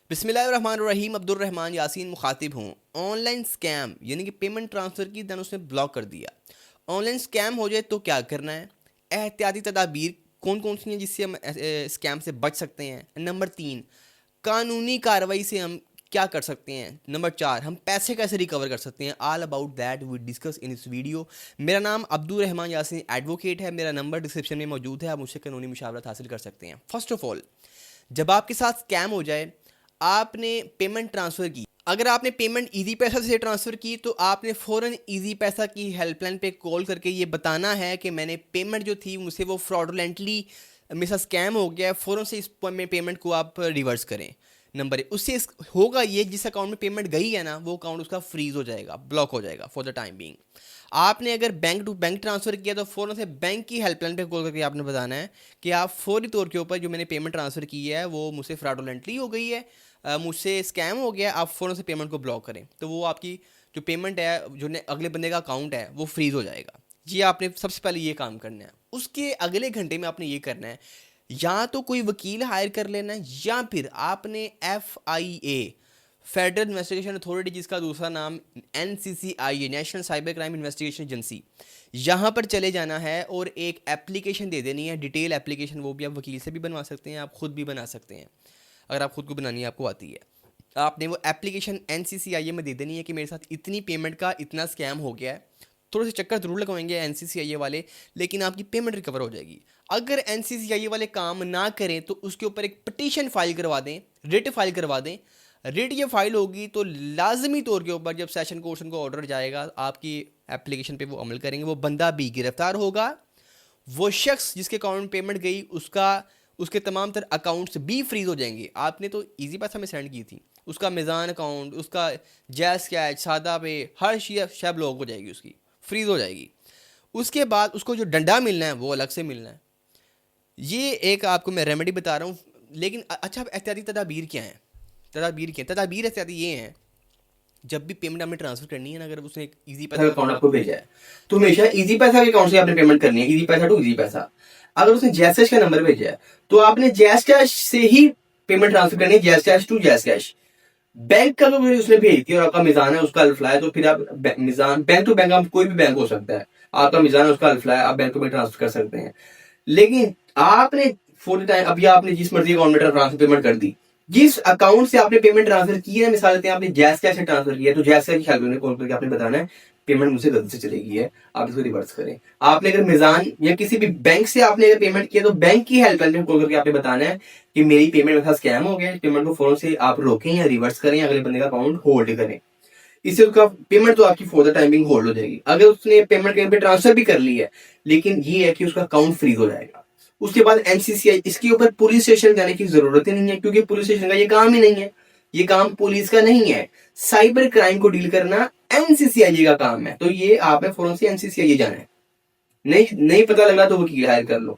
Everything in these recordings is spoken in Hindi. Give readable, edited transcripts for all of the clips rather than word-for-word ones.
बिस्मिल्लाहिर्रहमानिर्रहीम अब्दुर्रहमान यासीन मुखातिब हूँ। ऑनलाइन स्कैम यानी कि पेमेंट ट्रांसफ़र की देन उसने ब्लॉक कर दिया। ऑनलाइन स्कैम हो जाए तो क्या करना है? एहतियाती तदाबीर कौन कौन सी हैं जिससे हम स्कैम से बच सकते हैं? नंबर 3, कानूनी कार्रवाई से हम क्या कर सकते हैं? नंबर 4, हम पैसे कैसे रिकवर कर सकते हैं? All about that we discuss in इस वीडियो। मेरा नाम अब्दुर्रहमान यासीन एडवोकेट है। मेरा नंबर डिस्क्रिप्शन में मौजूद है, आप मुझसे कानूनी मशावरत हासिल कर सकते हैं। फर्स्ट ऑफ ऑल, जब आपके साथ स्कैम हो जाए, आपने पेमेंट ट्रांसफ़र की, अगर आपने पेमेंट इजी पैसा से ट्रांसफ़र की तो आपने फ़ौरन इजी पैसा की हेल्पलाइन पे कॉल करके ये बताना है कि मैंने पेमेंट जो थी मुझसे वो फ्रॉडुलेंटली मेरे साथ स्कैम हो गया है, फ़ौरन से इस में पेमेंट को आप रिवर्स करें। नंबर एक, उससे होगा ये, जिस अकाउंट में पेमेंट गई है ना वो अकाउंट उसका फ्रीज़ हो जाएगा, ब्लॉक हो जाएगा फॉर द टाइम बीइंग। आपने अगर बैंक टू बैंक ट्रांसफ़र किया तो फ़ौरन से बैंक की हेल्पलाइन पे कॉल करके आपने बताना है कि आप फौरी तौर के ऊपर जो मैंने पेमेंट ट्रांसफ़र की है वो मुझसे फ्रॉडुलेंटली हो गई है, मुझसे स्कैम हो गया, आप फ़ौरन से पेमेंट को ब्लॉक करें। तो वो आपकी जो पेमेंट है, जो अगले बंदे का अकाउंट है, वो फ्रीज़ हो जाएगा। जी, आपने सबसे पहले ये काम करना है। उसके अगले घंटे में आपने ये करना है, या तो कोई वकील हायर कर लेना है या फिर आपने FIA, फेडरल इन्वेस्टिगेशन अथॉरिटी, जिसका दूसरा नाम NCCI है, national cyber crime investigation agency, यहाँ पर चले जाना है और एक एप्लीकेशन दे देनी है, डिटेल एप्लीकेशन। वो भी आप वकील से भी बनवा सकते हैं, आप खुद भी बना सकते हैं, अगर आप खुद को बनानी आपको आती है। आपने वो एप्लीकेशन NCCI में दे देनी है कि मेरे साथ इतनी पेमेंट का इतना स्कैम हो गया है। थोड़े से चक्कर जरूर लगवाएंगे NCCI वाले, लेकिन आपकी पेमेंट रिकवर हो जाएगी। अगर NCCI वाले काम ना करें तो उसके ऊपर एक पिटीशन फाइल करवा दें, रिट फाइल करवा दें। रिट ये फाइल होगी तो लाजमी तौर के ऊपर जब सेशन कोर्ट को ऑर्डर जाएगा आपकी एप्लीकेशन पे वो अमल करेंगे, वो बंदा भी गिरफ्तार होगा, वो शख्स जिसके अकाउंट में पेमेंट गई उसका उसके तमाम तर अकाउंट्स भी फ्रीज हो जाएंगे। आपने तो इजी पैसा में सेंड की थी, उसका मिज़ान अकाउंट, उसका जैस कैश, सादा पे, हर शय ब्लॉक हो जाएगी, उसकी फ्रीज हो जाएगी। उसके बाद उसको जो डंडा मिलना है वो अलग से मिलना है। ये एक आपको मैं रेमेडी बता रहा हूँ, लेकिन अच्छा, एहतियाती तदाबीर क्या है? तदाबीर एहतियाती ये हैं, जब भी पेमेंट आपने ट्रांसफर करनी है ना, अगर उसने एक इजी पैसा अकाउंट आपको भेजा है तो हमेशा इजी पैसा के अकाउंट से आपने पेमेंट करनी है, इजी पैसा टू इजी पैसा। अगर उसने जैस कैश का नंबर भेजा है तो आपने जैस कैश से ही पेमेंट ट्रांसफर करनी है, जैस कैश टू जैस कैश। बैंक का तो उसने भेज दिया और आपका मिजान है उसका अल्फला है, तो फिर आप मिजान, बैंक टू बैंक, आप कोई भी बैंक हो सकता है, आपका मिजान है उसका अल्फला है, आप बैंक में ट्रांसफर कर सकते हैं। लेकिन आपने फॉर टाइम अभी आपने जिस मर्जी अकाउंट में ट्रांसफर पेमेंट कर दी, जिस अकाउंट से आपने पेमेंट ट्रांसफर की है, मिसाल देते हैं आपने जैस कैश से ट्रांसफर किया है, तो जैस कैश की कॉल करके आपने बताना है पेमेंट मुझसे गलती से चली गई है, आप इसको रिवर्स करें। आपने अगर मिजान या किसी भी बैंक से आपने अगर पेमेंट किया तो बैंक की हेल्पलाइन पे कॉल करके आपने बताना है कि मेरी पेमेंट मेरे साथ स्कैम हो गया है, पेमेंट को फौरन से आप रोकें या रिवर्स करें, अगले बंदे का अकाउंट होल्ड करें। इससे उसका पेमेंट तो आपकी फॉर द टाइमिंग होल्ड हो जाएगी। अगर उसने पेमेंट कहीं पे ट्रांसफर भी कर ली है, लेकिन ये है कि उसका अकाउंट फ्रीज हो जाएगा। उसके बाद NCCI, इसके ऊपर पुलिस स्टेशन जाने की जरूरत ही नहीं है, क्योंकि पुलिस स्टेशन का ये काम ही नहीं है, ये काम पुलिस का नहीं है। साइबर क्राइम को डील करना NCCI का काम है, तो ये आपने फौरन से NCCI जाना है। नहीं नहीं पता लगा तो वकील हायर कर लो।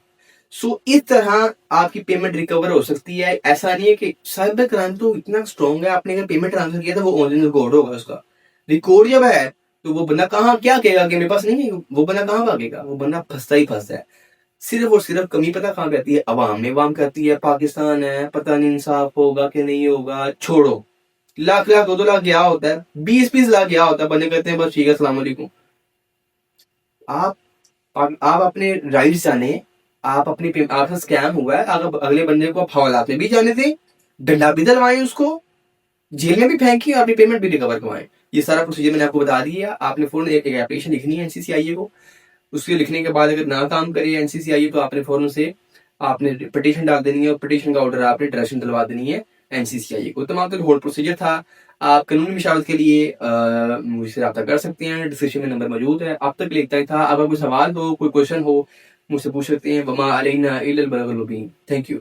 सो इस तरह आपकी पेमेंट रिकवर हो सकती है। ऐसा नहीं है कि साइबर क्राइम तो इतना स्ट्रॉन्ग है, आपने अगर पेमेंट ट्रांसफर किया था वो ऑनलाइन रिकॉर्ड होगा, उसका रिकॉर्ड जब है तो वो बंदा कहाँ क्या कहेगा कि मेरे पास नहीं है, वो बंदा कहाँ भागेगा, वो बंदा फंसता ही फंसता है। सिर्फ और सिर्फ कमी पता कहाँ कहती है, अवाम में। अवाम कहती है पाकिस्तान है, पता नहीं इंसाफ होगा कि नहीं होगा, छोड़ो। लाख लाख 2-2 लाख गया होता है, 20-20 लाख गया होता है, बंदे कहते हैं बस ठीक है अस्सलाम वालेकुम। आप आप अपने राइट्स जाने, आप अपनी आपका स्कैम हुआ है, अगर अगले बंदे को आप हवालात में भी जाने दें, डंडा भी दलवाएं, उसको जेल में भी फेंकी, अपनी पेमेंट भी रिकवर करवाएं। ये सारा प्रोसीजर मैंने आपको बता दिया। आपने फौरन एक एप्लीकेशन लिखनी है NCCI को। उसके लिखने के बाद अगर ना काम करे NCCI तो आपने फौरन से आपने पिटीशन डाल देनी है और पिटीशन का ऑर्डर आपने डायरेक्शन दिलवा देनी है NCCI को। तमाम तो होल प्रोसीजर था। आप कानूनी मशावरत के लिए मुझसे रब्ता कर सकते हैं, डिस्क्रिप्शन में नंबर मौजूद है। अब तक लिखता ही था, अगर कोई सवाल हो, कोई क्वेश्चन हो, मुझसे पूछ सकते हैं। वमा अलैना इल्लल बलागुल मुबीन। Thank you.